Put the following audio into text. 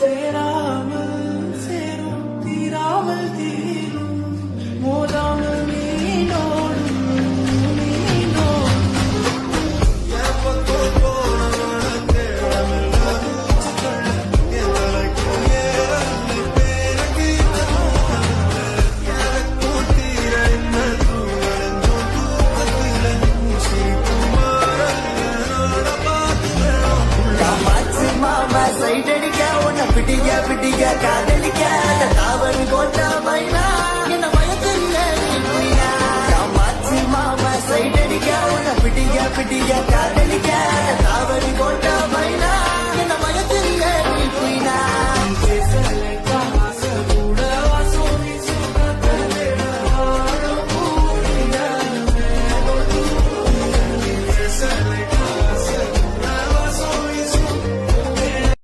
சேராமல் சேரும் தீராமல் தீரும் மோதாமல் நீனோடும் நீனோடும் பிடிக்க பிடிக்க காதலிக்க தாவணி கோட்டா பைனா என்ன பயத்துல மாமா சைட் அடிக்க பிடிக்க பிடிக்க